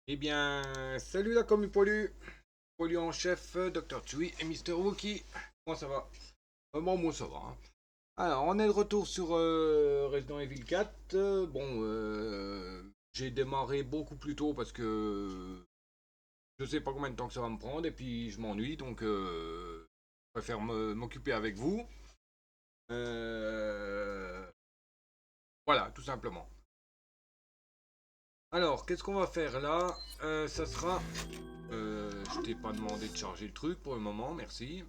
Eh bien, salut la commu pollu en chef, Dr. Chewie et Mister Wookie. Comment ça va? Bon, moi ça va, hein. Alors, on est de retour sur Resident Evil 4. J'ai démarré beaucoup plus tôt parce que je sais pas combien de temps que ça va me prendre et puis je m'ennuie donc je préfère m'occuper avec vous. Euh, voilà, tout simplement. Alors, qu'est-ce qu'on va faire là? Ça sera. Je t'ai pas demandé de charger le truc pour le moment, merci.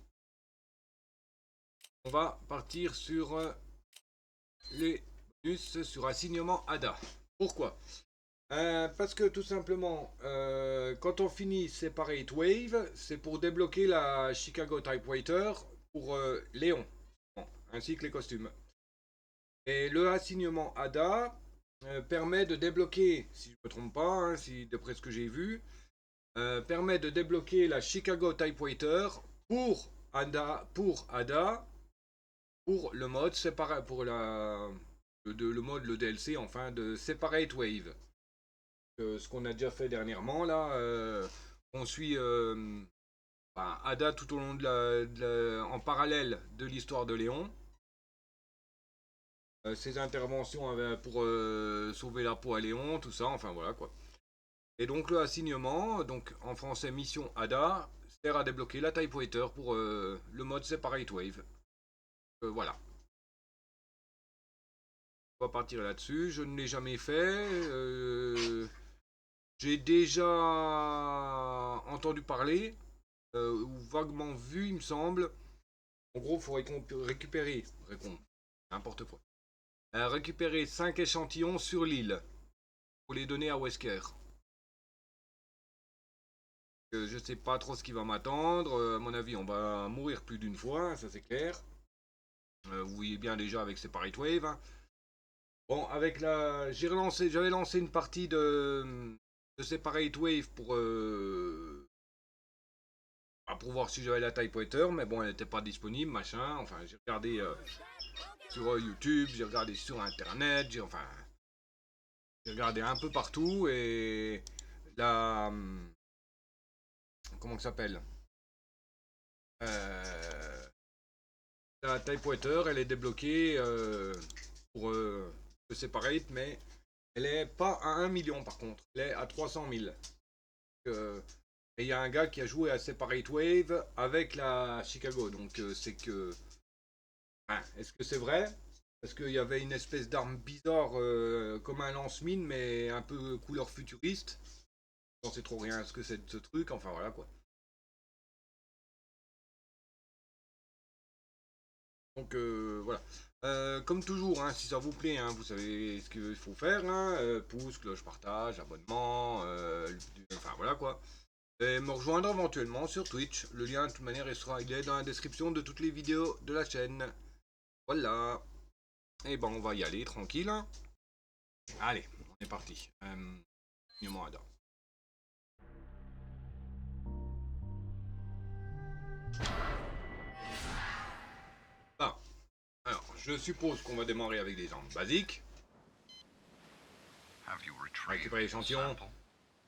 On va partir sur les bonus sur assignement ADA. Pourquoi? Parce que tout simplement, quand on finit Separate Wave, c'est pour débloquer la Chicago Typewriter pour Léon, ainsi que les costumes. Et le assignement ADA permet de débloquer, si je ne me trompe pas, hein, si, d'après ce que j'ai vu, permet de débloquer la Chicago Typewriter pour ADA, pour le mode séparé, pour le mode, le DLC enfin de Separate Wave. Ce qu'on a déjà fait dernièrement là, on suit Ada tout au long en parallèle de l'histoire de Léon. Ses interventions pour sauver la peau à Léon, tout ça, enfin voilà quoi. Et donc le assignement, donc en français mission Ada, sert à débloquer la Typewriter pour le mode Separate Wave. Voilà. On va partir là-dessus. Je ne l'ai jamais fait. J'ai déjà entendu parler, ou vaguement vu, il me semble. En gros, il faut récupérer, n'importe quoi. Récupérer 5 échantillons sur l'île pour les donner à Wesker. Je sais pas trop ce qui va m'attendre. À mon avis, on va mourir plus d'une fois, ça c'est clair. Vous voyez bien déjà avec Separate Wave, hein. Bon, avec la. J'avais lancé une partie de Separate Wave pour voir si j'avais la Typewriter, mais bon, elle n'était pas disponible, machin. Enfin, j'ai regardé sur YouTube, j'ai regardé sur Internet, j'ai regardé un peu partout et la. Comment ça s'appelle? euh, La Typewriter, elle est débloquée pour le Separate, mais elle est pas à 1 million par contre, elle est à 300 000. Et il y a un gars qui a joué à Separate Wave avec la Chicago, donc c'est que. Hein, est-ce que c'est vrai? Parce qu'il y avait une espèce d'arme bizarre comme un lance-mine, mais un peu couleur futuriste. On sait trop rien ce que c'est de ce truc, enfin voilà quoi. Donc voilà. Comme toujours, hein, si ça vous plaît, hein, vous savez ce qu'il faut faire. Hein, pouce, cloche, partage, abonnement, enfin voilà quoi. Et me rejoindre éventuellement sur Twitch. Le lien de toute manière il est dans la description de toutes les vidéos de la chaîne. Voilà. Et ben on va y aller tranquille, hein. Allez, on est parti. Numéro Adam. Bon, alors je suppose qu'on va démarrer avec des armes basiques. Récupérer l'échantillon.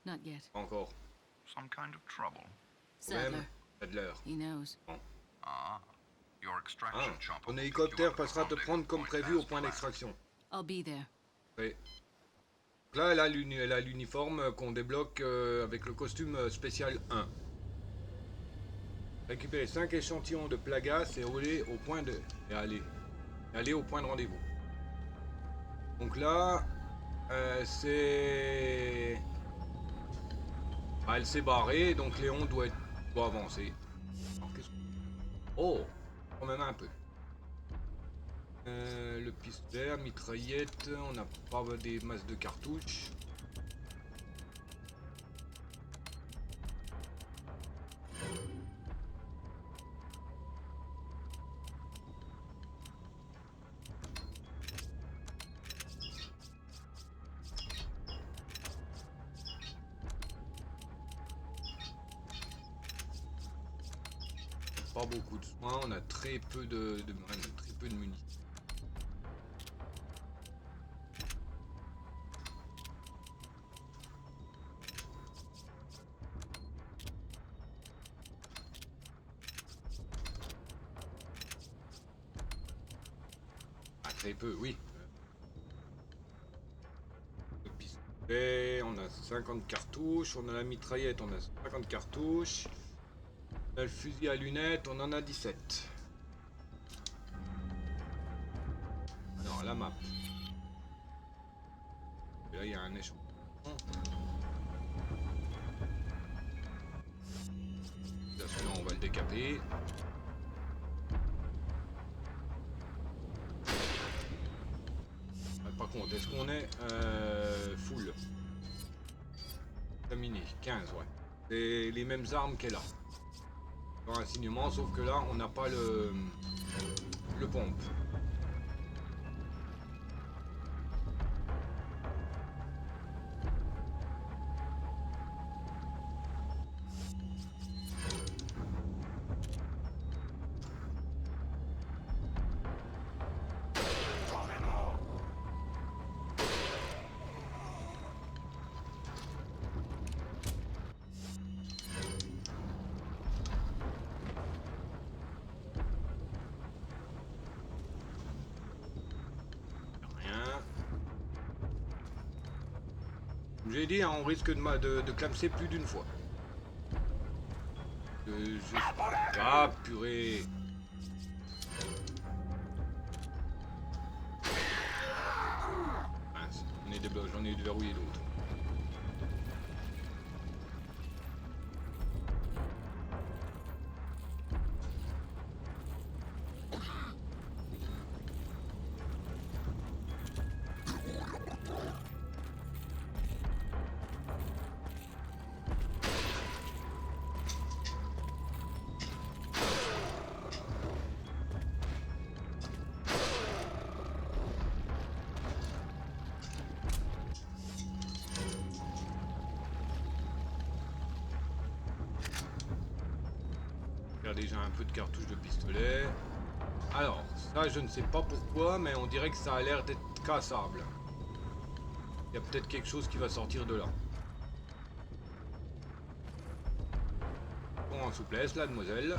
Not yet. Pas encore. Some kind of trouble. Sadler. Sadler. He knows. Bon. Your extraction chopper Ton will pick hélicoptère you up at the passera te prendre comme rendezvous prévu point au point fast d'extraction. I'll be there. Oui. Là, elle a l'uniforme qu'on débloque avec le costume spécial 1. Récupérer 5 échantillons de plagas et aller au point de. Et aller au point de rendez-vous. Donc là, c'est. Elle s'est barrée, donc Léon doit avancer. Alors, oh, quand même un peu. Le pistolet, la mitraillette, on n'a pas des masses de cartouches. Pas beaucoup de soins, on a très peu très peu de munitions. Très peu, oui. Le pistolet, on a 50 cartouches. On a la mitraillette, on a 50 cartouches. On a le fusil à lunettes, on en a 17. Alors, la map. Et là, il y a un échantillon. Là, celui-là, on va le décaper. Par contre, est-ce qu'on est full? Terminé, 15, ouais. C'est les mêmes armes qu'elle a. Dans l'enseignement, sauf que là, on n'a pas le pompe. J'ai dit, hein, on risque de clamser plus d'une fois. Ah, purée. Mince, j'en ai déverrouillé d'autres. Il y a déjà un peu de cartouches de pistolet. Alors, ça je ne sais pas pourquoi, mais on dirait que ça a l'air d'être cassable. Il y a peut-être quelque chose qui va sortir de là. Bon, en souplesse, la demoiselle.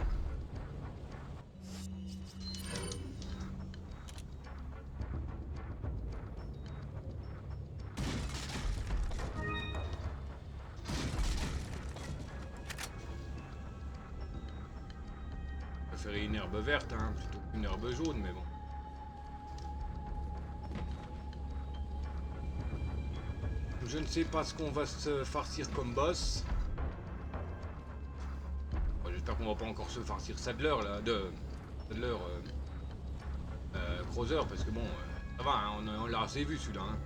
Je préférais une herbe verte, hein, plutôt qu'une herbe jaune, mais bon. Je ne sais pas ce qu'on va se farcir comme boss. Bon, j'espère qu'on va pas encore se farcir Sadler là, Sadler Crowther, parce que bon, ça va, hein, on l'a assez vu celui-là. Hein.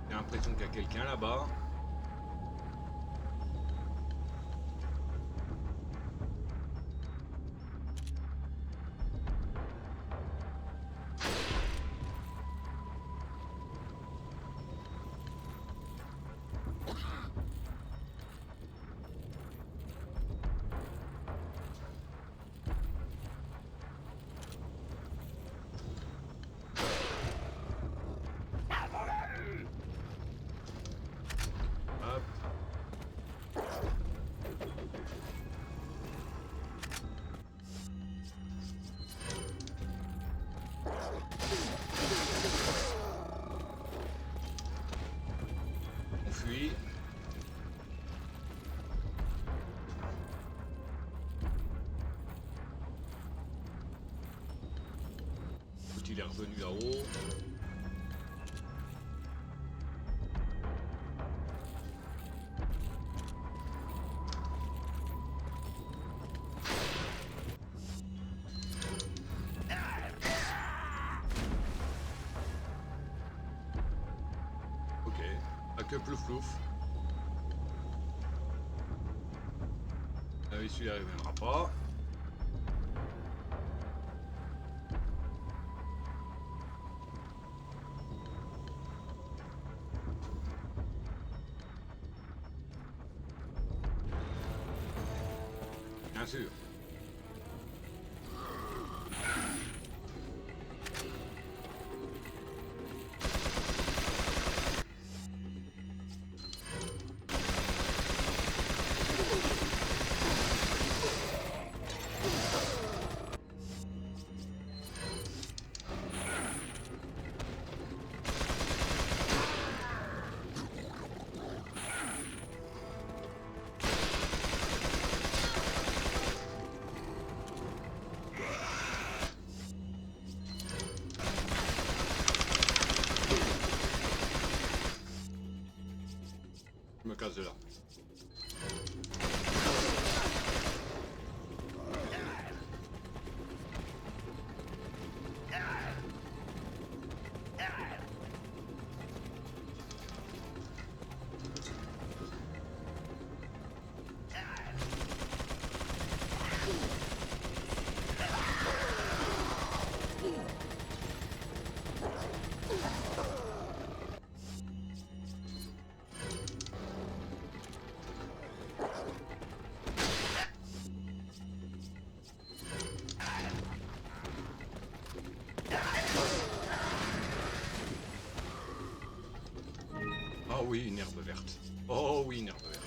J'ai l'impression qu'il y a quelqu'un là-bas. On fuit. Il est revenu là-haut. Ok, pas que plouf plouf. Ah oui, celui-là il reviendra pas. Bien sûr. me casse de là. Oh oui, une herbe verte. Oh oui, une herbe verte.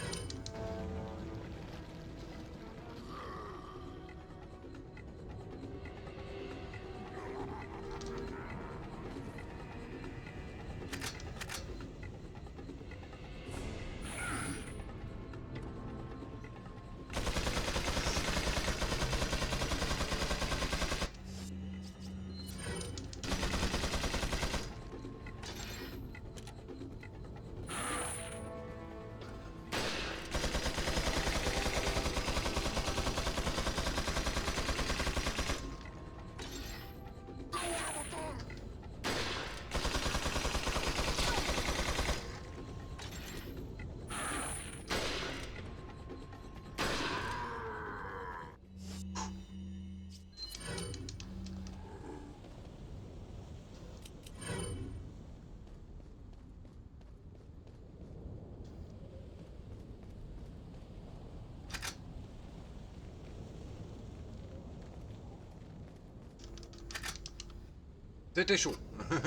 C'était chaud.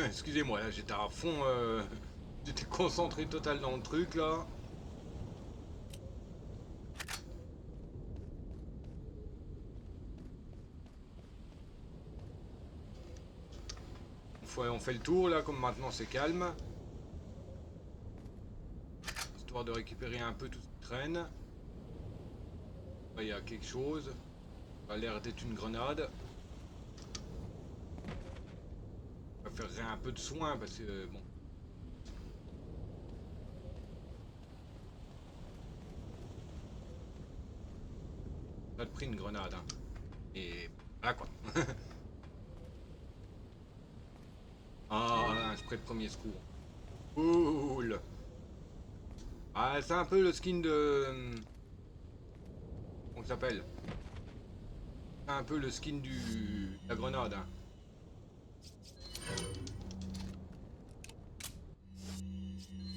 Excusez-moi, là j'étais à fond. J'étais concentré total dans le truc là. On fait le tour là, comme maintenant c'est calme. Histoire de récupérer un peu tout ce qui traîne. Là, il y a quelque chose. Ça a l'air d'être une grenade. On va faire un peu de soin parce que bon. Ça te pris une grenade. Hein. Et voilà quoi. Ah, un spray de premier secours. Cool. Ah, c'est un peu le skin de... Comment ça s'appelle? C'est un peu le skin de la grenade. Hein.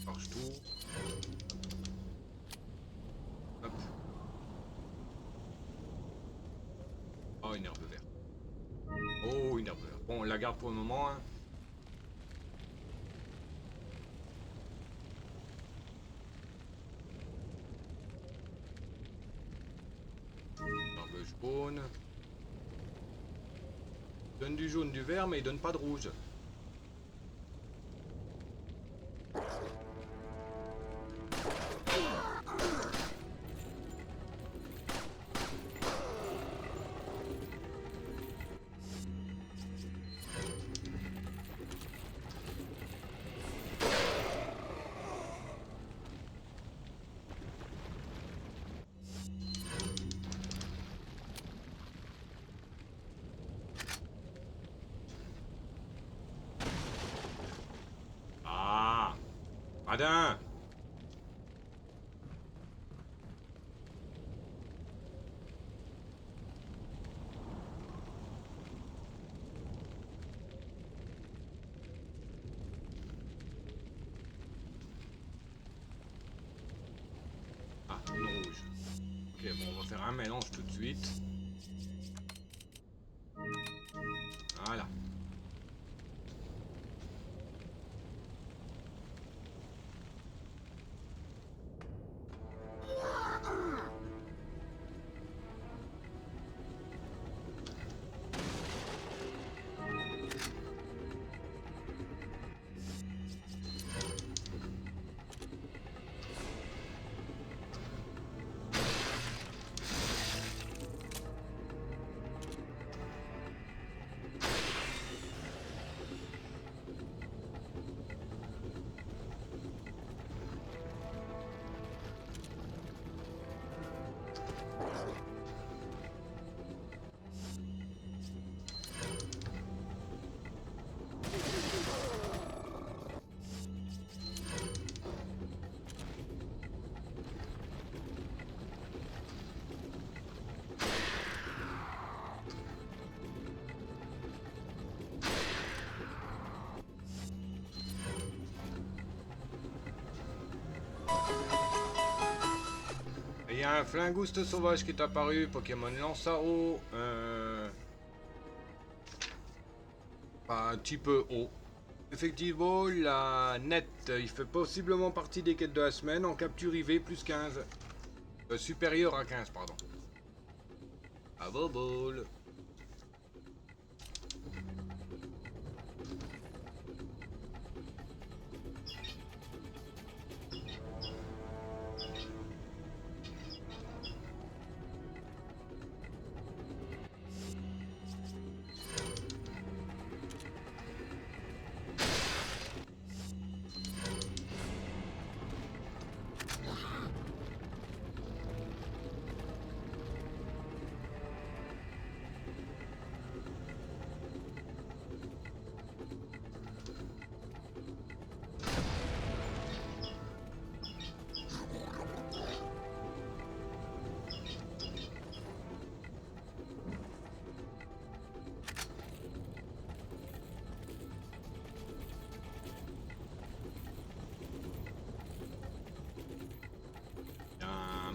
Marche tout. Hop. Oh, une herbe verte. Oh, une herbe verte. Bon, on la garde pour le moment. Hein. Herbe jaune. Il donne du jaune, du vert, mais il donne pas de rouge. Radin! Ah, une rouge. Ok, bon, on va faire un mélange tout de suite. Voilà. y a un Flingouste sauvage qui est apparu, Pokémon lance à eau, un petit peu haut. Effectivement, la net, il fait possiblement partie des quêtes de la semaine en capture IV plus 15. Supérieur à 15, pardon. À bobole.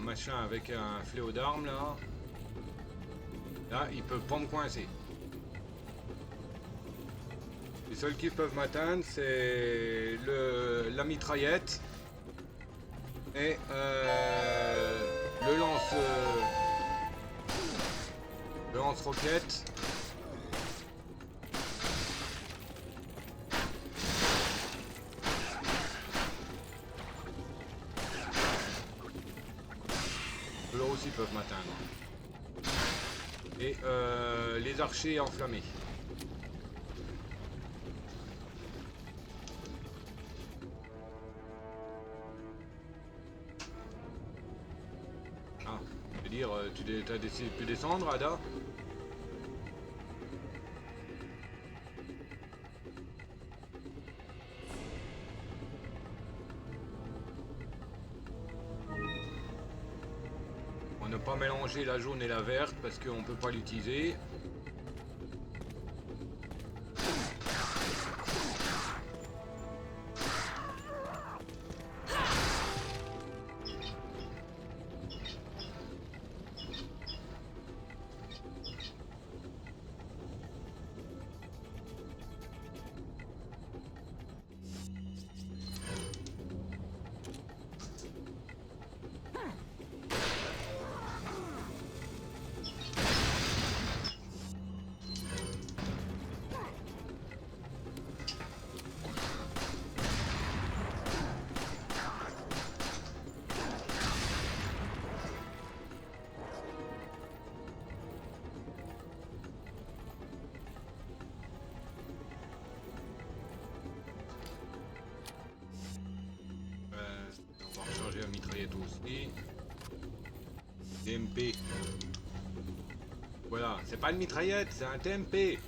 Machin avec un fléau d'armes là. Là, ils peuvent pas me coincer. Les seuls qui peuvent m'atteindre, c'est la mitraillette et le lance-roquette. Eux aussi peuvent m'atteindre. Et les archers enflammés. Ah, je veux dire, t'as décidé de plus descendre, Ada? On ne pas mélanger la jaune et la verte parce qu'on peut pas l'utiliser. On va recharger la mitraillette aussi. TMP. Voilà, c'est pas une mitraillette, c'est un TMP.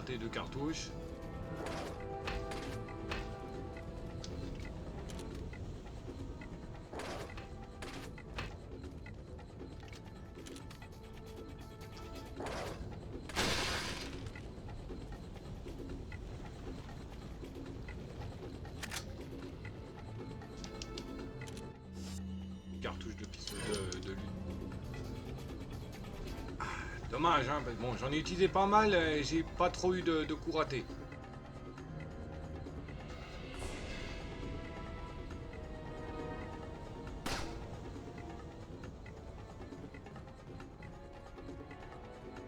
Tes deux cartouches. Cartouche de pistolet de lutte. Dommage, hein, parce que bon, j'en ai utilisé pas mal et j'ai pas trop eu de coups ratés.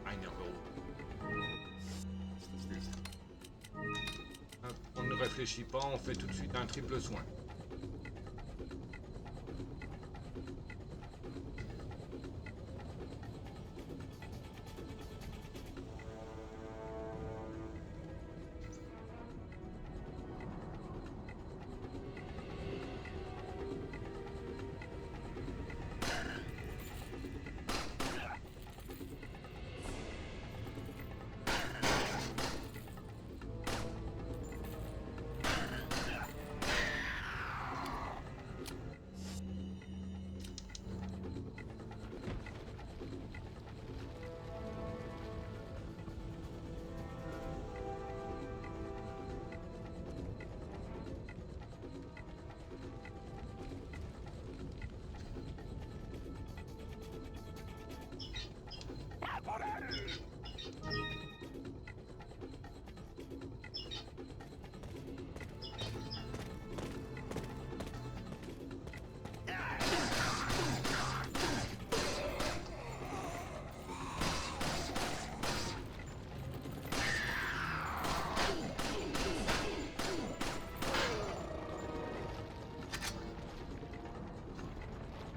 Ah, énerveux. On ne réfléchit pas, on fait tout de suite un triple soin.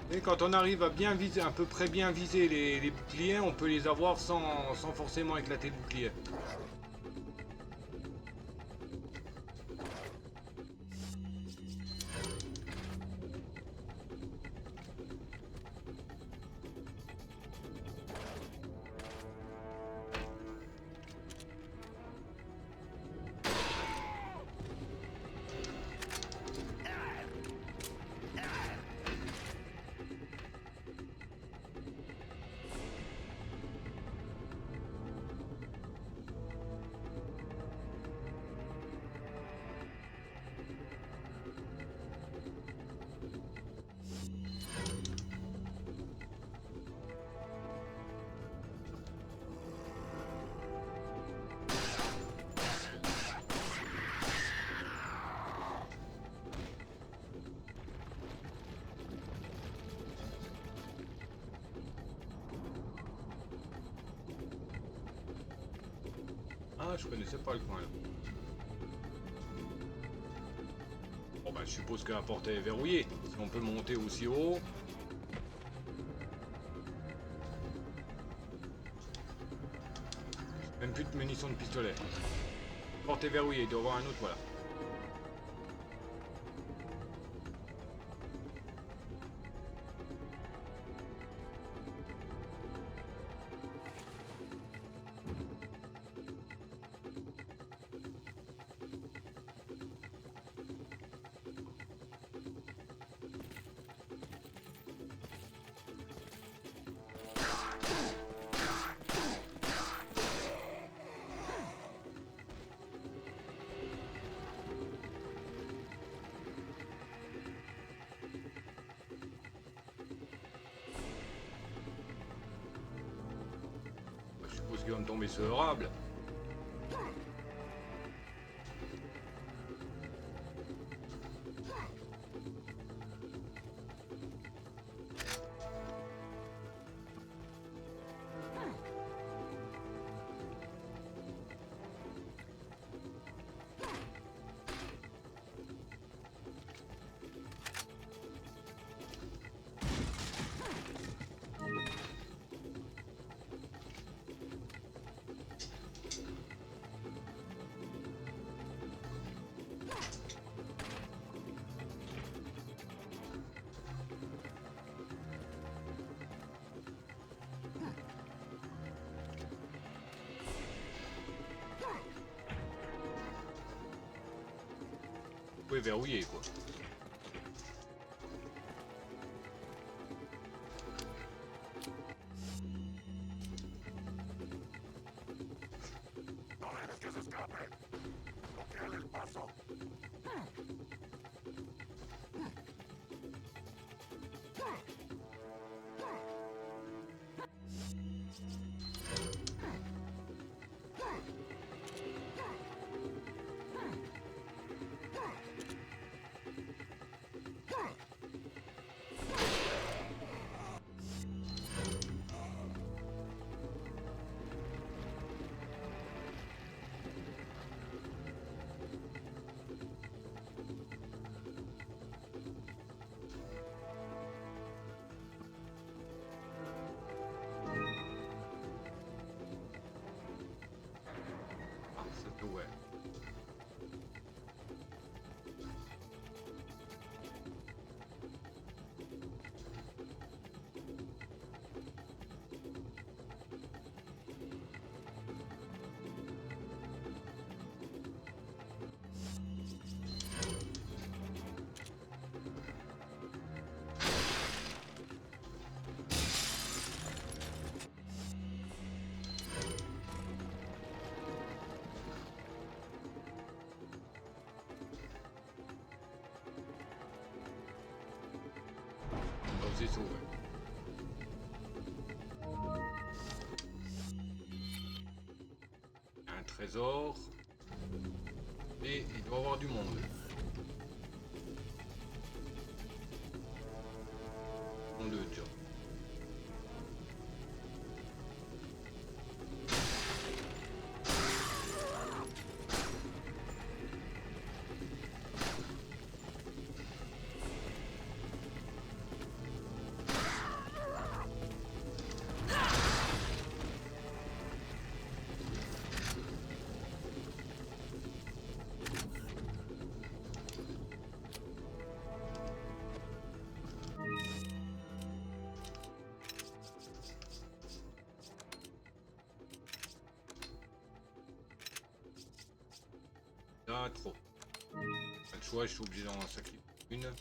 Et quand on arrive à bien viser, à peu près bien viser les boucliers, on peut les avoir sans forcément éclater le bouclier. Ah, je connaissais pas le coin là. Bon bah je suppose que la porte est verrouillée. Si on peut monter aussi haut. Même plus de munitions de pistolet. La porte est verrouillée, il doit y avoir un autre, voilà. Je suppose qu'il va me tomber sur le rable. Vous pouvez verrouiller quoi. Ouais. C'est sauvé. Un trésor. Et il doit y avoir du monde. On le déjà. là, trop. Pas de choix, je suis obligé d'en sacrifier une.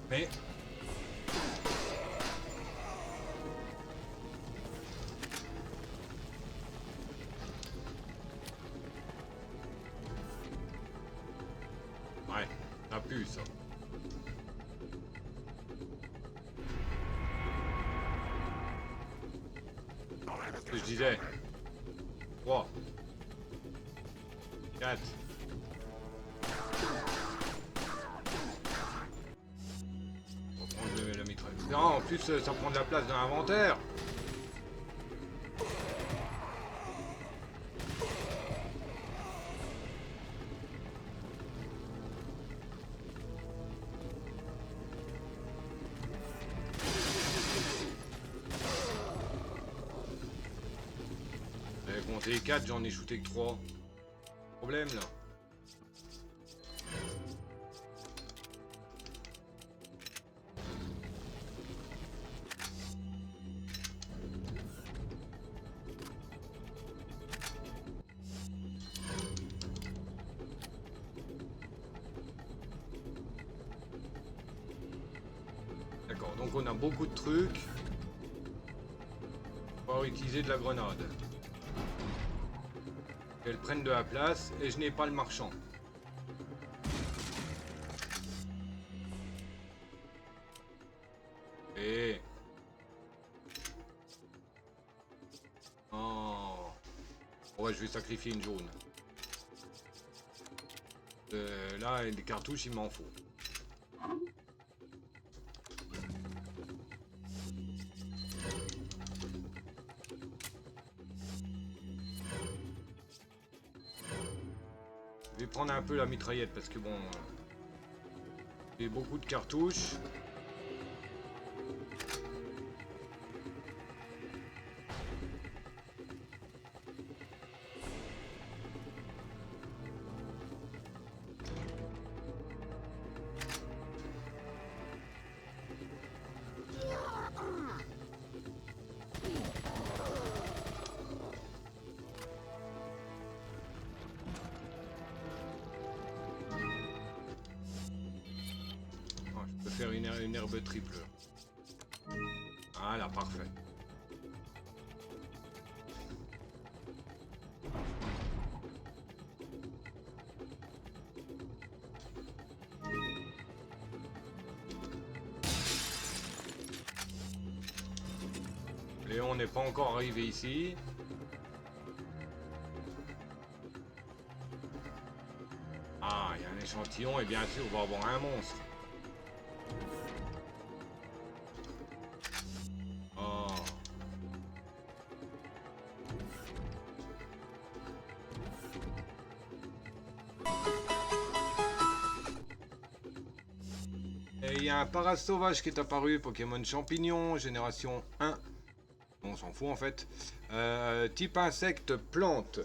Mais ouais, ça pue ça. Ce que je disais. 3 4 on va prendre la mitrailleuse. Non, en plus ça prend de la place dans l'inventaire. J'avais compté 4, j'en ai shooté que 3. Problème là. D'accord, donc on a beaucoup de trucs. On va utiliser de la grenade. Elles prennent de la place et je n'ai pas le marchand. Et... oh. Ouais, je vais sacrifier une jaune. Là, les cartouches, il m'en faut. Je vais prendre un peu la mitraillette parce que bon... j'ai beaucoup de cartouches. Faire une herbe triple. Voilà, parfait. Léon n'est pas encore arrivé ici. Ah, il y a un échantillon et bien sûr on va avoir un monstre. Et il y a un parasauvage qui est apparu, Pokémon champignon, génération 1. On s'en fout en fait. Type insecte, plante.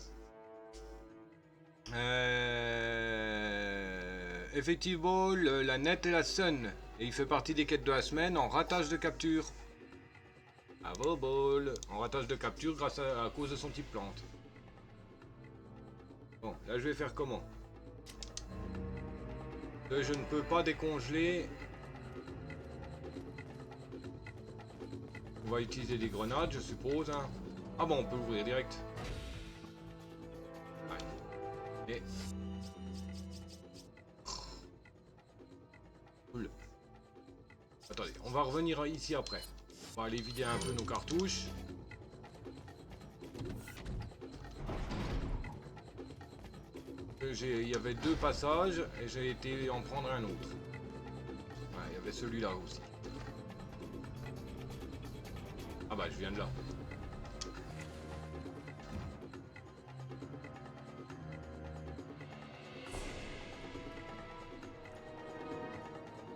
Effective Ball, la net et la sun. Et il fait partie des quêtes de la semaine en ratage de capture. Bravo Ball. En ratage de capture grâce à cause de son type plante. Bon, là je vais faire comment? Je ne peux pas décongeler. On va utiliser des grenades, je suppose. Hein. Ah bon, on peut ouvrir direct. Ouais. Et... cool. Attendez, on va revenir ici après. On va aller vider un peu nos cartouches. Il y avait 2 passages et j'ai été en prendre un autre. Ouais, il y avait celui-là aussi. Ah bah je viens de là.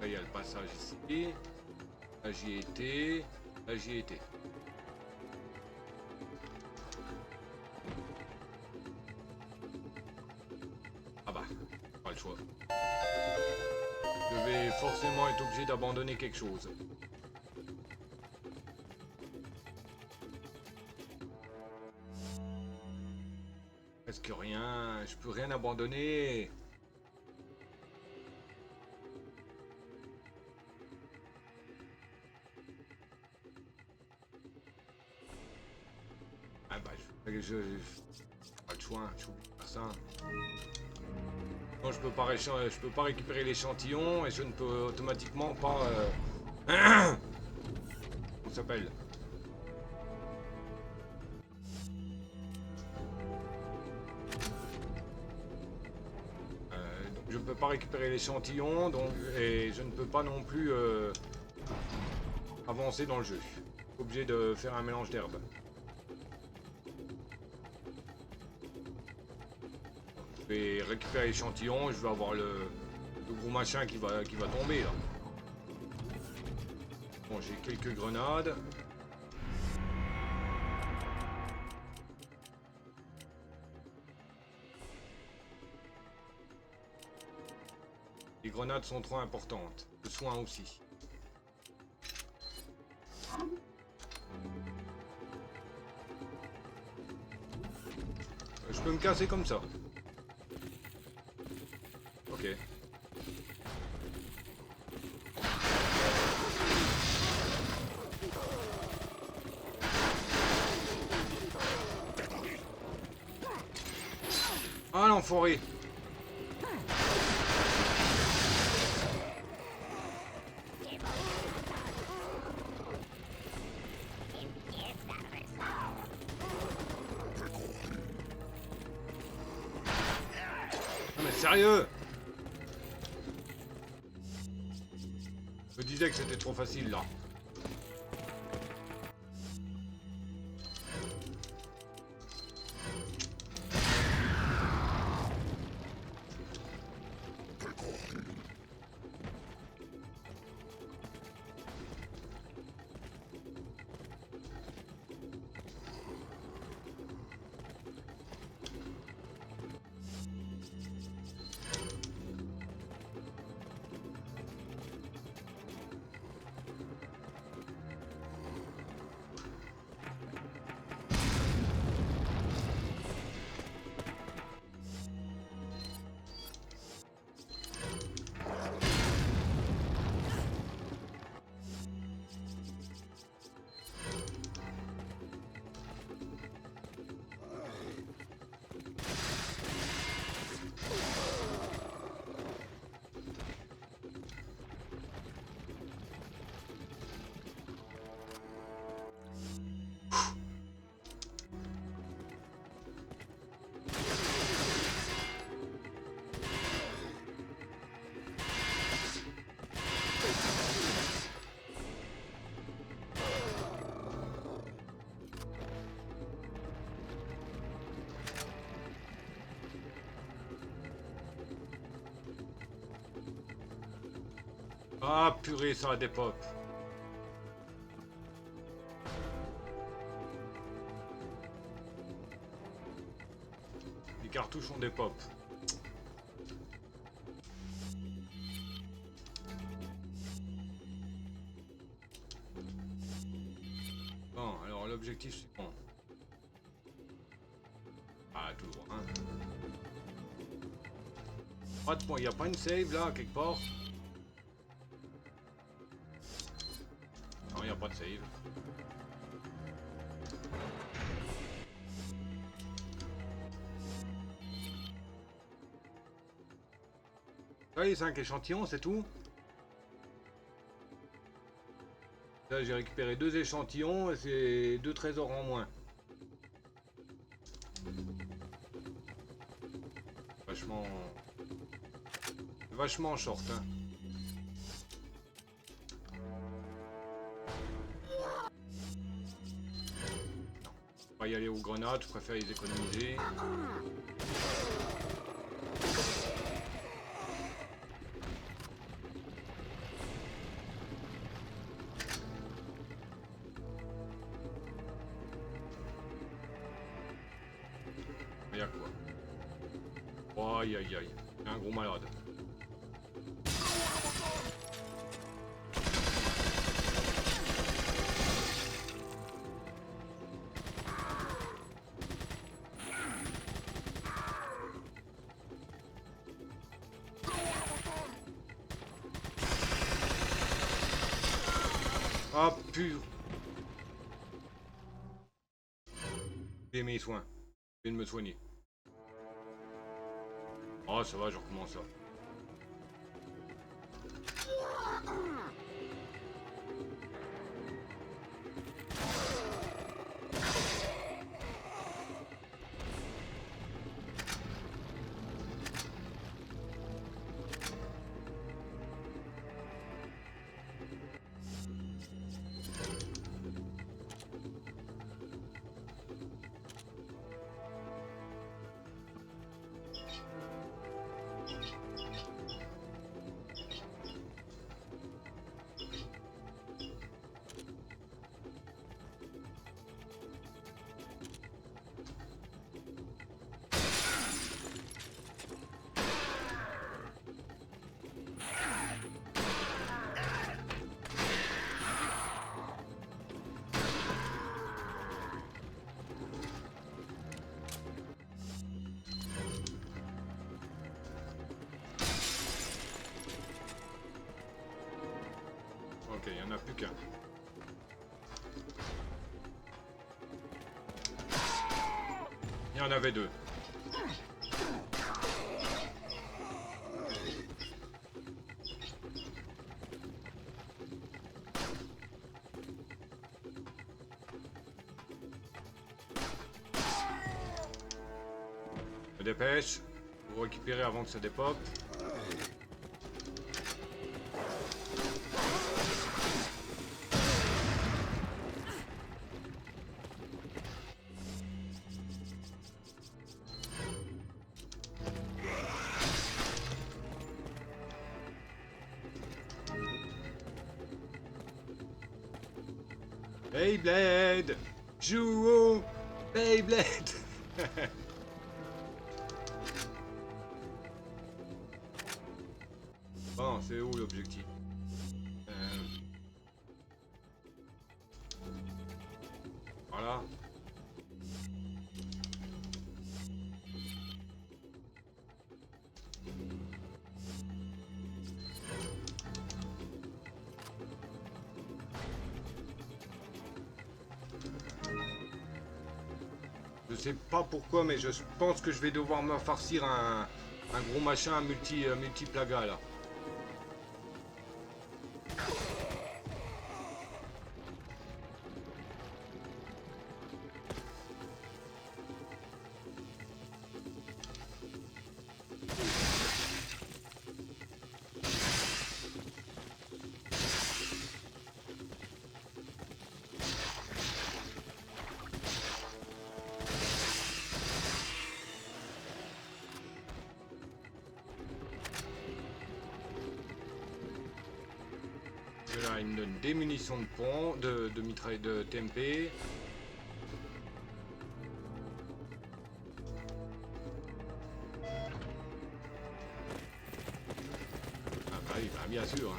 Là il y a le passage ici. Là j'y ai été. Là j'y ai été. choix. Je vais forcément être obligé d'abandonner quelque chose. Presque rien, je peux rien abandonner. Ah bah je pas le choix, je suis obligé de faire ça. Non, je peux pas récupérer l'échantillon et je ne peux automatiquement pas comment ça s'appelle? Donc je ne peux pas récupérer l'échantillon, donc et je ne peux pas non plus avancer dans le jeu. Obligé de faire un mélange d'herbes. Je vais récupérer l'échantillon et je vais avoir le gros machin qui va tomber là. Bon, j'ai quelques grenades. Les grenades sont trop importantes. Le soin aussi. Je peux me casser comme ça. Ok. Ah l'enfoiré! Non mais sérieux! Je me disais que c'était trop facile là. Ah purée, ça a des pop. Les cartouches ont des pop. Bon, alors l'objectif suivant. Ah, tout droit, hein. Pas de point, il n'y a pas une save là, quelque part? Non, il n'y a pas de save. Ça y est, 5 échantillons, c'est tout. Là, j'ai récupéré 2 échantillons et c'est 2 trésors en moins. Vachement short, hein. On va y aller aux grenades, je préfère les économiser. Il y a quoi? Aïe aïe aïe. Il y a un gros malade. Ah pur. J'ai mes soins. Je viens de me soigner. Oh ça va, je recommence ça. Ok, il n'y en a plus qu'un. Il y en avait deux. Je me dépêche. Vous récupérez avant que ça dépop. Beyblade! Joue au Beyblade! Bon, c'est où l'objectif? Voilà. Je sais pas pourquoi, mais je pense que je vais devoir me farcir un gros machin multi-plaga là. Là, il me donne des munitions de pont, de mitraille de TMP. Ah bah oui, bah bien sûr. Hein.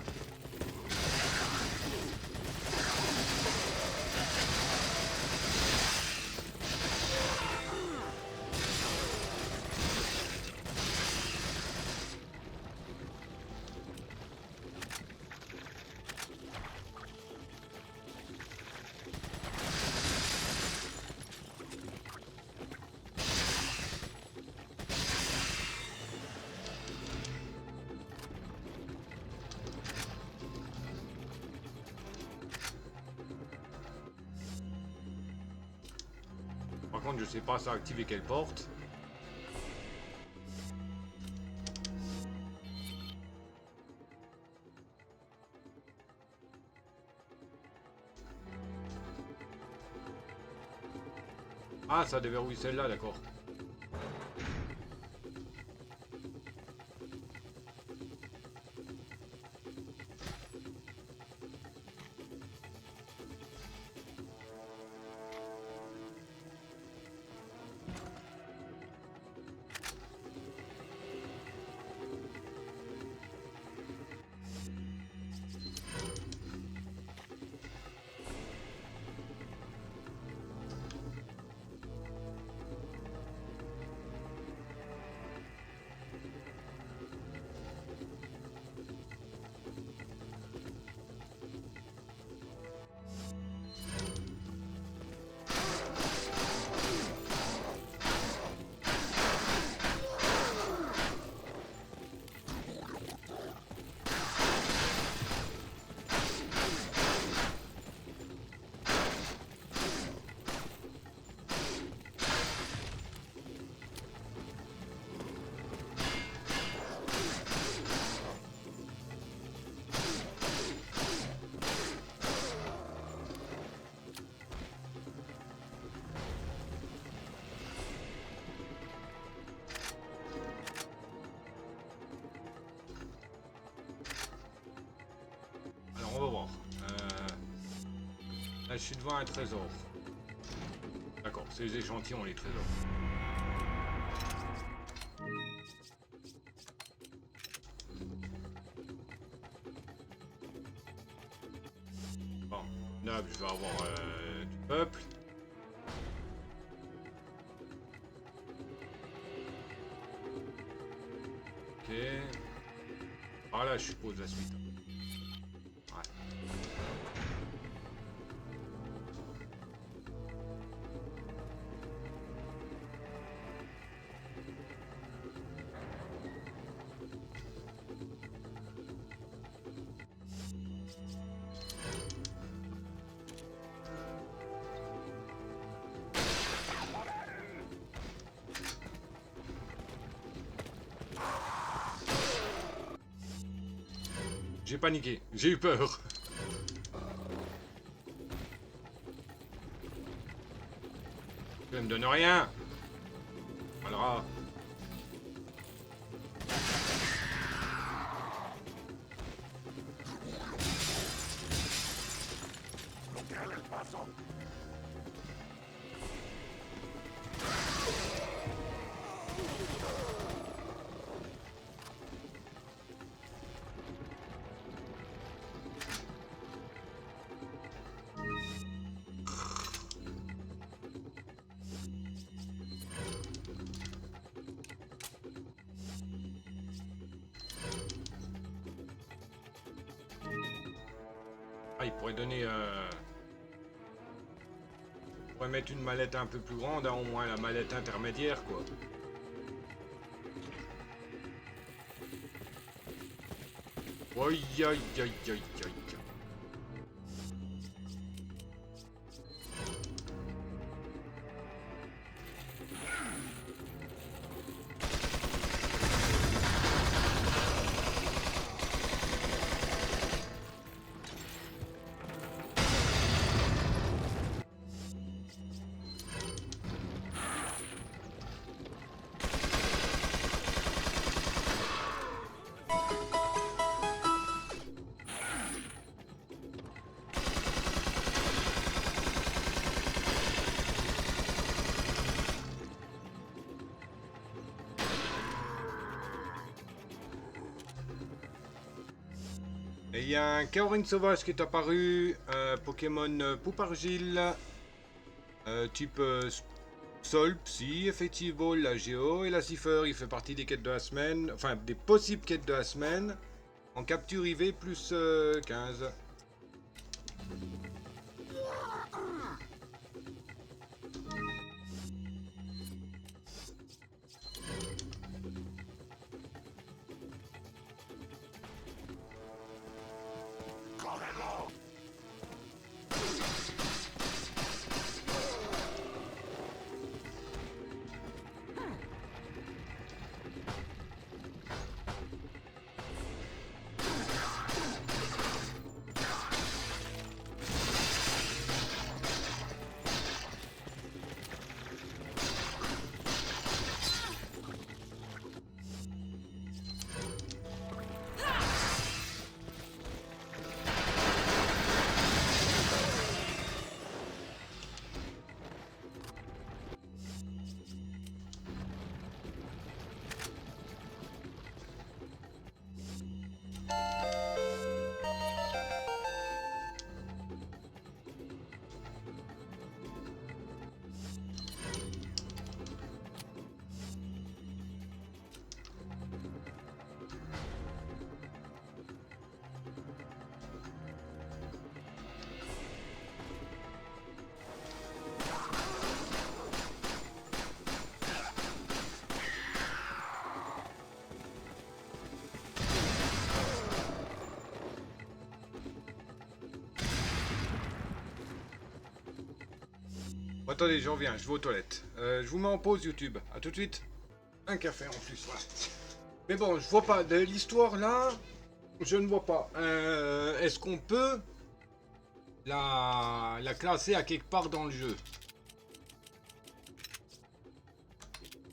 Par contre, je sais pas ça a activé quelle porte. Ah, ça déverrouille celle-là, d'accord. Là, je suis devant un trésor. D'accord, c'est les échantillons, les trésors. Bon, là, je vais avoir du peuple. Ok. Ah là, je suppose la suite. Ouais. J'ai paniqué, j'ai eu peur. Tu me donnes rien. Voilà. Ah, il pourrait donner... Il pourrait mettre une mallette un peu plus grande, hein, au moins la mallette intermédiaire, quoi. Aïe, aïe, aïe, aïe, aïe. Et il y a un Kaorin sauvage qui est apparu, Pokémon Poupe Argile, type Sol, Psy, effectivement, la Géo et la Cipher. Il fait partie des quêtes de la semaine, enfin des possibles quêtes de la semaine. En capture IV plus 15. Attendez, j'en reviens, je vais aux toilettes. Je vous mets en pause YouTube. À tout de suite. Un café en plus, voilà. Mais bon, je vois pas. De l'histoire là, je ne vois pas. Est-ce qu'on peut la classer à quelque part dans le jeu?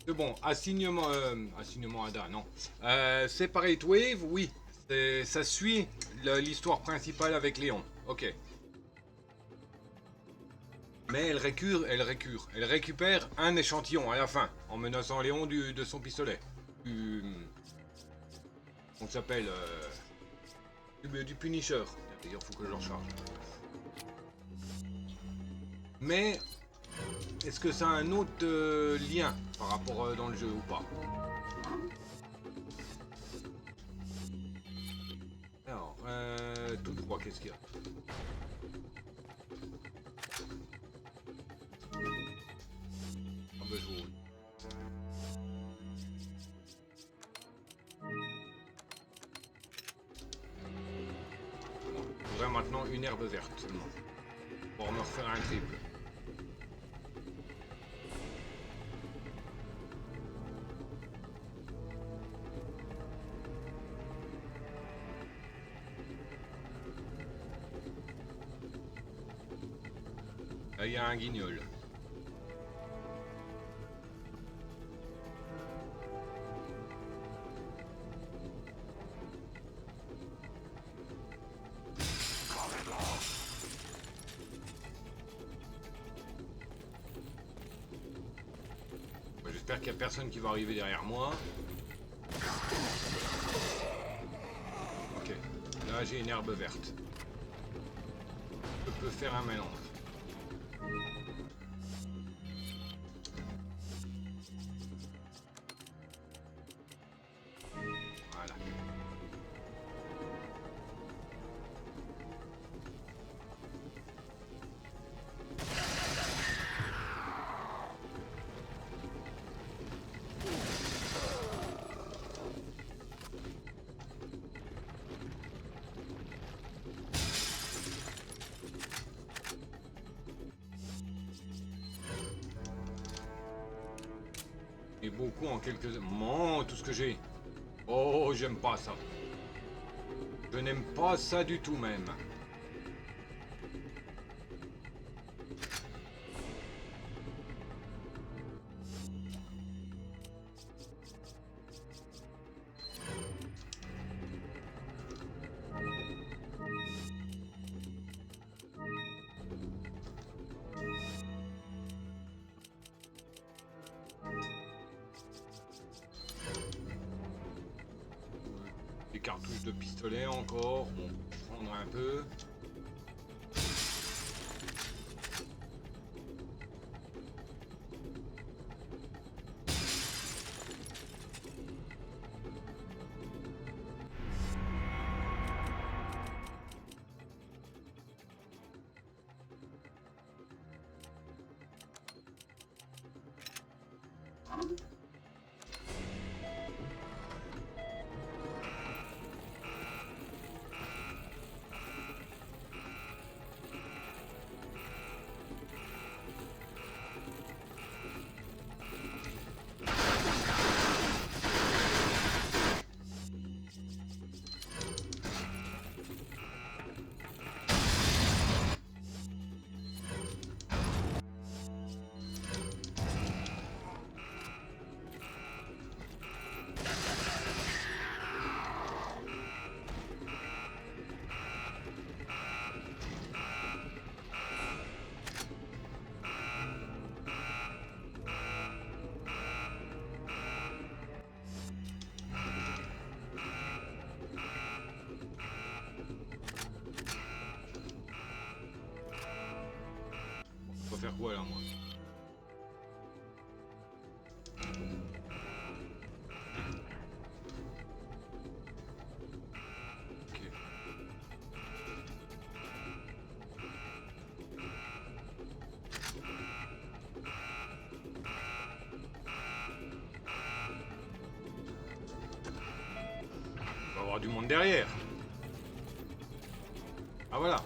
C'est bon, assignement ADA, non. Separate Wave, oui. Ça suit l'histoire principale avec Léon. Ok. Mais elle récupère un échantillon à la fin, en menaçant Léon de son pistolet. On s'appelle du Punisher. D'ailleurs, faut que je le recharge. Mais est-ce que ça a un autre lien par rapport dans le jeu ou pas? Alors, tout droit, qu'est-ce qu'il y a? Ah bah, je roule. Bon, il faudrait maintenant une herbe verte seulement. Pour me refaire un triple. Là, il y a un guignol. J'espère qu'il n'y a personne qui va arriver derrière moi. Ok, là j'ai une herbe verte. Je peux faire un mélange. Voilà. Et beaucoup en quelques... Mon, tout ce que j'ai. Oh, j'aime pas ça. Je n'aime pas ça du tout même. Des cartouches de pistolet encore. Bon, prendre un peu. On va faire quoi là, moi? Ok. Il va y avoir du monde derrière. Ah voilà.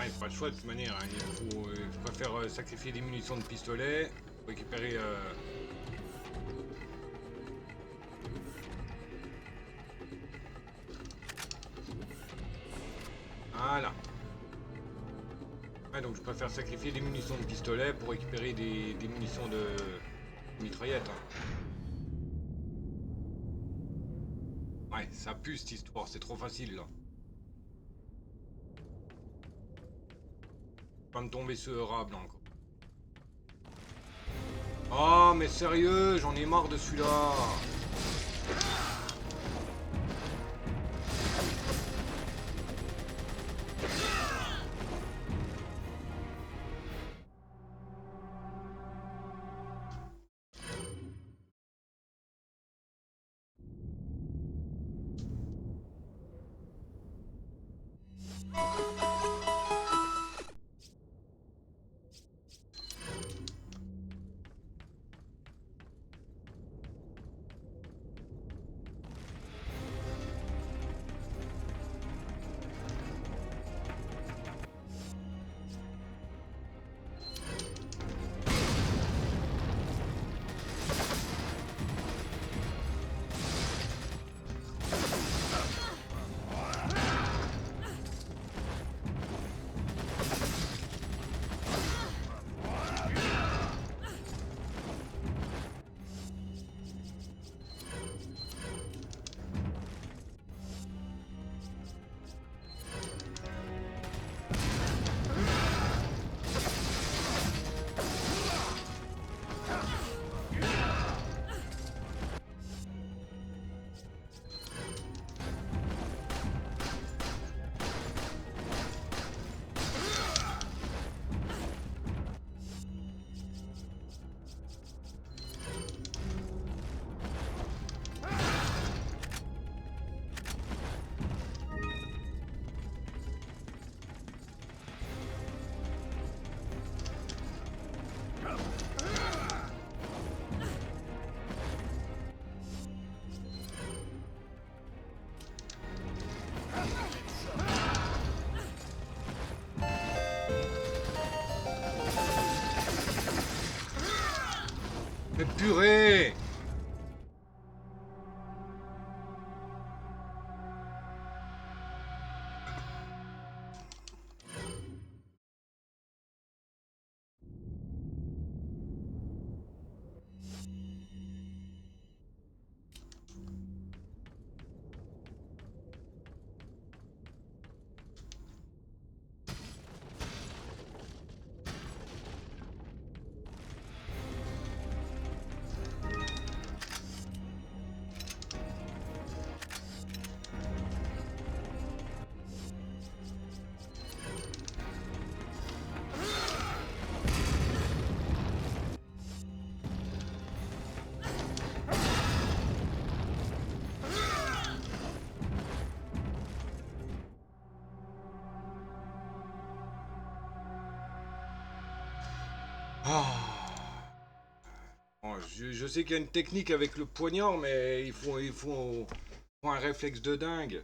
Ouais, pas le choix de toute manière. Hein. Je préfère sacrifier des munitions de pistolet pour récupérer. Voilà. Ouais, donc je préfère sacrifier des munitions de pistolet pour récupérer des munitions de mitraillette. Hein. Ouais, ça pue cette histoire, c'est trop facile là. Pas me tomber sur Eurable encore. Oh mais sérieux, j'en ai marre de celui-là. Mais purée! Bon, je sais qu'il y a une technique avec le poignard, mais il faut un réflexe de dingue.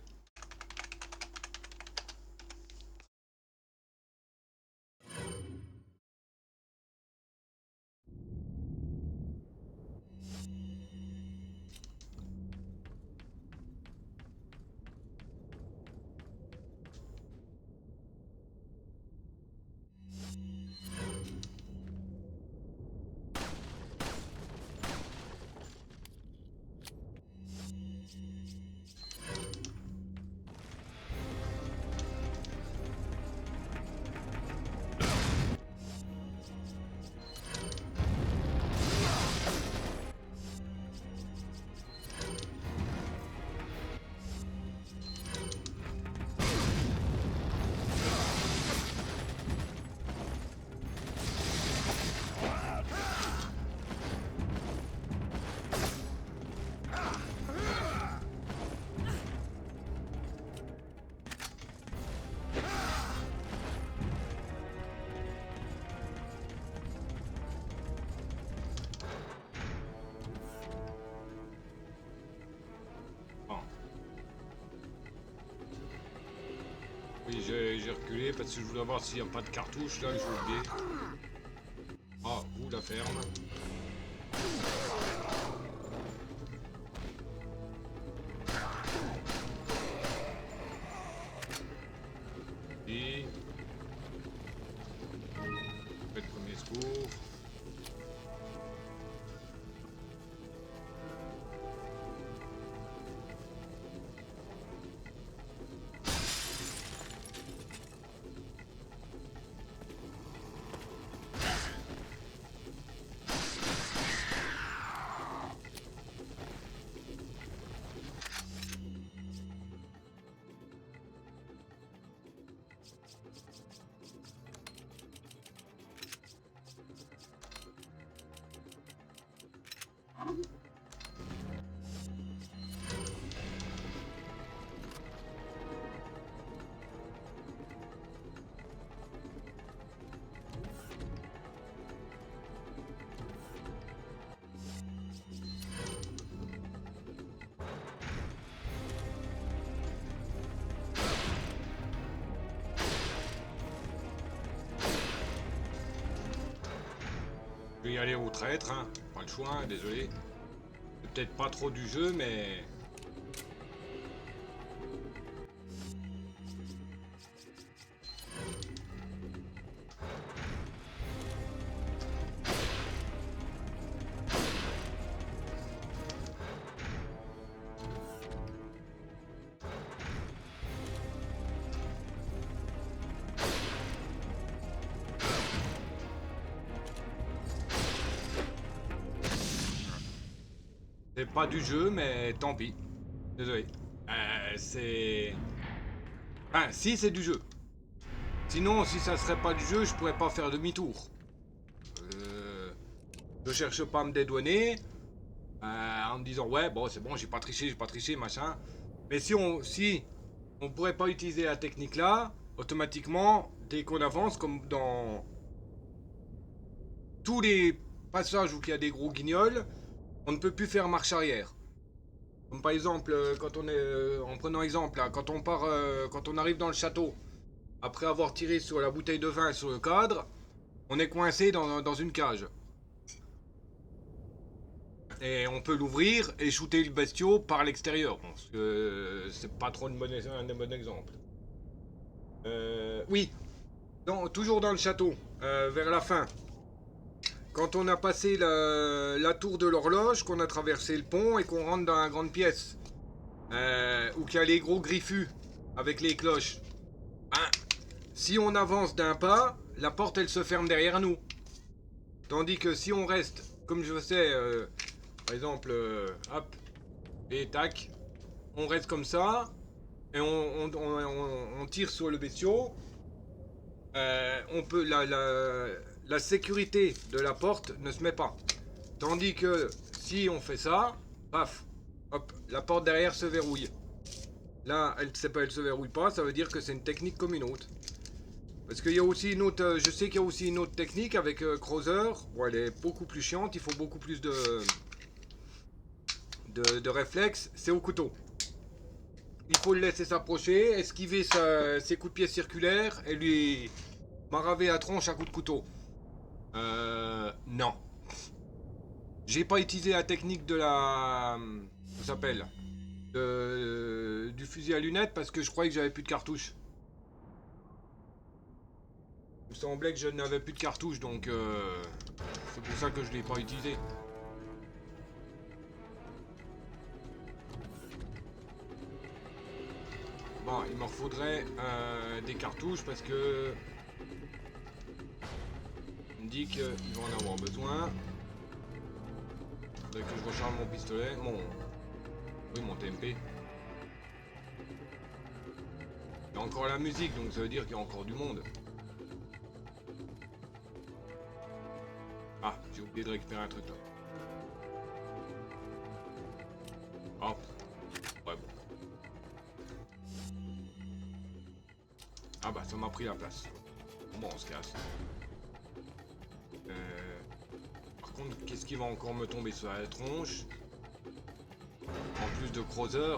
Oui, j'ai reculé parce que je voulais voir s'il n'y a pas de cartouche là que j'ai oublié. Ah, ou la ferme. Et... le premier secours. Je vais y aller au traître, hein. Pas le choix, hein, désolé. C'est peut-être pas trop du jeu, mais... c'est pas du jeu, mais tant pis. Désolé. C'est... Enfin, si, c'est du jeu. Sinon, si ça serait pas du jeu, je pourrais pas faire demi-tour. Je cherche pas à me dédouaner. En me disant, ouais, bon, c'est bon, j'ai pas triché, machin. Mais si on pourrait pas utiliser la technique là, automatiquement, dès qu'on avance, comme dans tous les passages où il y a des gros guignols, on ne peut plus faire marche arrière. Comme par exemple, quand on est, en prenant exemple, là, quand on part, quand on arrive dans le château, après avoir tiré sur la bouteille de vin sur le cadre, on est coincé dans une cage. Et on peut l'ouvrir et shooter le bestiau par l'extérieur. Bon, c'est pas trop un bon exemple. Oui, toujours dans le château, vers la fin. Quand on a passé la tour de l'horloge, qu'on a traversé le pont et qu'on rentre dans la grande pièce, où il y a les gros griffus avec les cloches, ben, si on avance d'un pas, la porte elle se ferme derrière nous. Tandis que si on reste, comme je sais, par exemple, hop, et tac, on reste comme ça, et on tire sur le bestiau, on peut la sécurité de la porte ne se met pas. Tandis que si on fait ça, paf, hop, la porte derrière se verrouille. Là, elle se verrouille pas, ça veut dire que c'est une technique comme une autre. Parce qu'il y a aussi une autre, je sais qu'il y a aussi une autre technique avec Crowther. Bon, elle est beaucoup plus chiante, il faut beaucoup plus de réflexes. C'est au couteau. Il faut le laisser s'approcher, esquiver ses coups de pied circulaires et lui maraver la tronche à coups de couteau. Non. J'ai pas utilisé la technique de la... ça s'appelle du fusil à lunettes parce que je croyais que j'avais plus de cartouches. Il me semblait que je n'avais plus de cartouches, donc c'est pour ça que je l'ai pas utilisé. Bon, il m'en faudrait des cartouches parce que il me dit qu'il va en avoir besoin. Il faudrait que je recharge mon pistolet, mon TMP. Il y a encore la musique, donc ça veut dire qu'il y a encore du monde. Ah, j'ai oublié de récupérer un truc là. Hop. Ouais, bon. Ah bah ça m'a pris la place. Bon, on se casse. Par contre, qu'est-ce qui va encore me tomber sur la tronche? En plus de Crowther.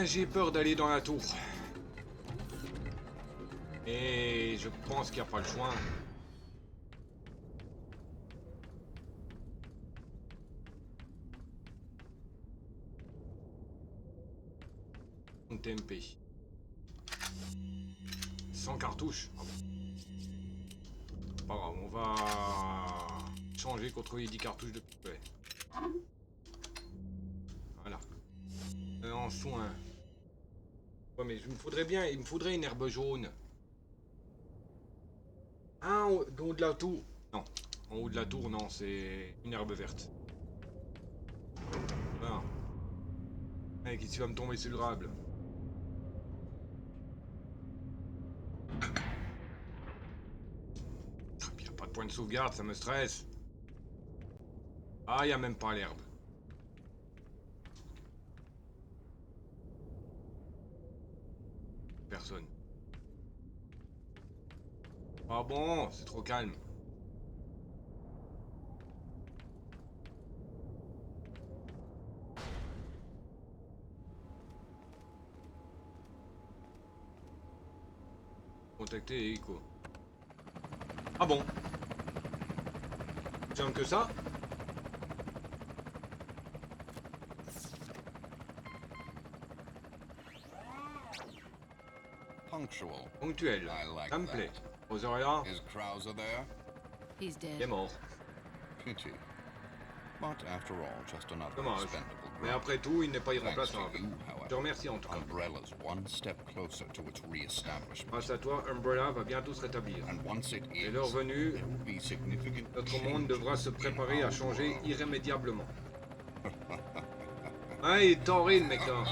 J'ai peur d'aller dans la tour. Et je pense qu'il n'y a pas le choix. TMP. 100 cartouches. Ah bon. Pas grave, on va changer contre les 10 cartouches de pistolet. Voilà. En soin. Ouais, mais il me faudrait une herbe jaune. Ah, en haut de la tour. Non. En haut de la tour, non, c'est une herbe verte. Voilà. Mec, ici va me tomber sur le rable. Il n'y a pas de point de sauvegarde, ça me stresse. Ah, il n'y a même pas l'herbe. Personne. Ah bon, c'est trop calme. Contacter Echo. Ah bon? Tiens que ça? Punctual. Ponctuel. I like Ça me plaît. that. Rosaria, Is Krauser there? He's il est dead. mort. Pity. But after all, just another Dommage. expendable Mais grunt. après tout, il n'est pas Thanks to irremplaçable. you, Je te however, remercie en tout cas. Umbrella's one step closer to its re-establishment. Grâce à toi, Umbrella va bientôt se rétablir. And once it Et is, l'heure venue, there will be significant notre monde changes devra se préparer in à our changer world. irrémédiablement. Ah, il est torride, le mec là.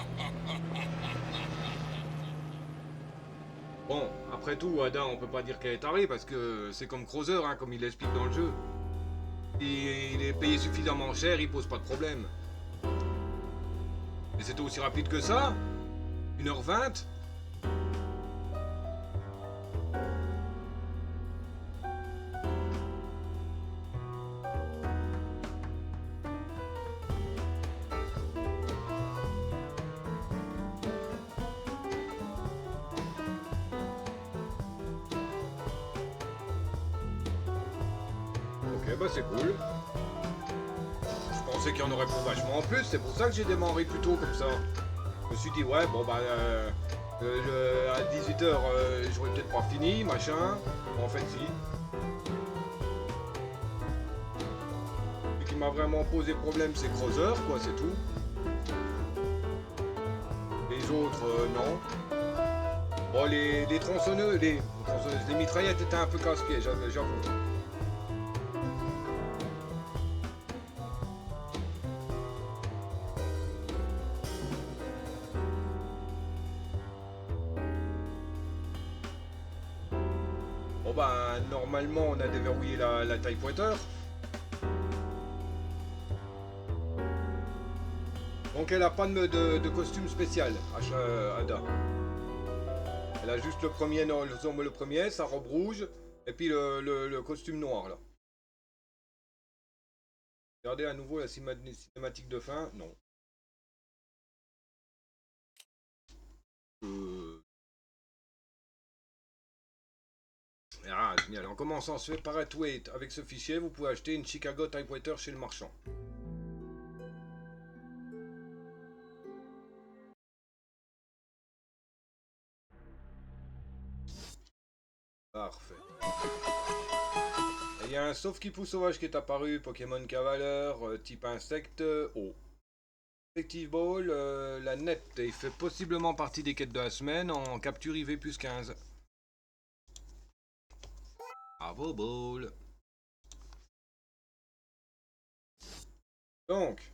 Bon, après tout, Ada, on peut pas dire qu'elle est tarée parce que c'est comme Krauser, hein, comme il l'explique dans le jeu. Il est payé suffisamment cher, il pose pas de problème. Et c'était aussi rapide que ça 1h20. Ok, bah c'est cool. Je pensais qu'il y en aurait pour vachement en plus, c'est pour ça que j'ai démarré plus tôt comme ça. Je me suis dit, ouais, bon bah, à 18h, j'aurais peut-être pas fini, machin. Bon, en fait, si. Ce qui m'a vraiment posé problème, c'est Krauser, quoi, c'est tout. Les autres, non. Bon, les tronçonneuses, les mitraillettes étaient un peu casse-pieds, j'avoue. Bon bah normalement on a déverrouillé la taille pointeur. Donc elle a pas de costume spécial, Ada. Elle a juste le premier, non, le premier, sa robe rouge, et puis le costume noir là. Regardez à nouveau la cinématique de fin, non. Ah, génial. En commençant Separate Weight avec ce fichier, vous pouvez acheter une Chicago Typewriter chez le marchand. Parfait. Il y a un sauf-qui-pousse sauvage qui est apparu, Pokémon Cavaleur, type insecte, eau. Effective Ball, la nette, il fait possiblement partie des quêtes de la semaine en capture IV plus 15. Bravo Ball. Donc.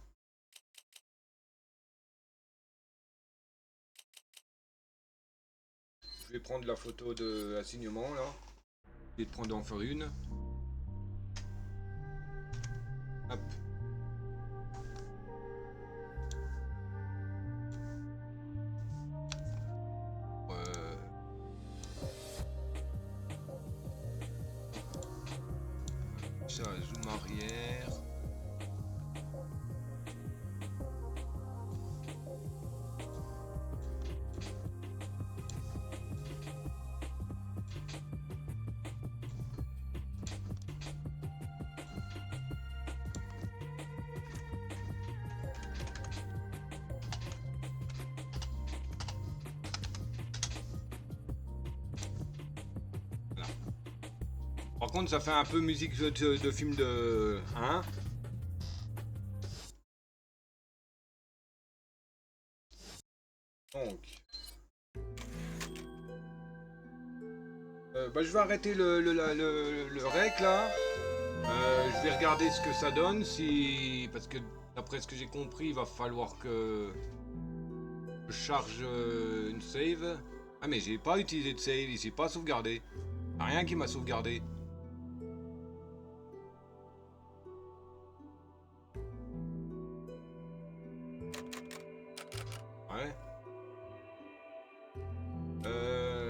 Je vais prendre la photo de assignement là. Je vais prendre d'en faire une. Hop. Ça, zoom arrière. Par contre, ça fait un peu musique de film de... Hein? Donc... bah, je vais arrêter le rec, là. Je vais regarder ce que ça donne, si... Parce que, d'après ce que j'ai compris, il va falloir que... je charge une save. Ah, mais j'ai pas utilisé de save, j'ai pas sauvegardé. Y'a rien qui m'a sauvegardé. Ouais.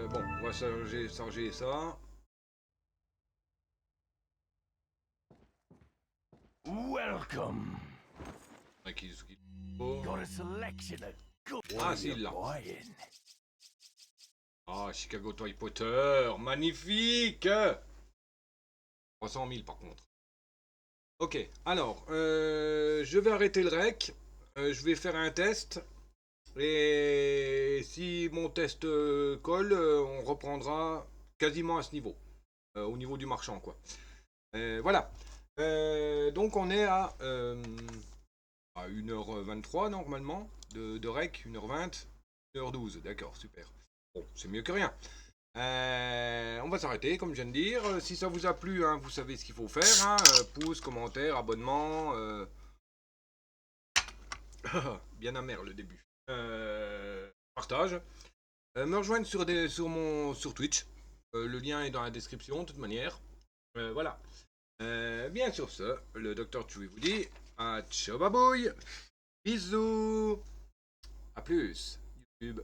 Bon, on va charger ça. Welcome. Ce qu'il faut. Got a selection of good. Ah, si, là. Ah, Chicago Toy Potter, magnifique! 300 000 par contre. Ok, alors, je vais arrêter le rec. Je vais faire un test. Et si mon test colle, on reprendra quasiment à ce niveau. Au niveau du marchand, quoi. Voilà. Donc on est à 1h23 normalement de rec, 1h20, 1h12, d'accord, super. Bon, c'est mieux que rien. On va s'arrêter, comme je viens de dire. Si ça vous a plu, hein, vous savez ce qu'il faut faire. Hein, pouce, commentaire, abonnement. Bien amer le début. Partage. Me rejoindre sur Twitch. Le lien est dans la description, de toute manière. Voilà. Bien sur ce, le Dr. Chewie vous dit à ciao babouille. Bisous. À plus. YouTube.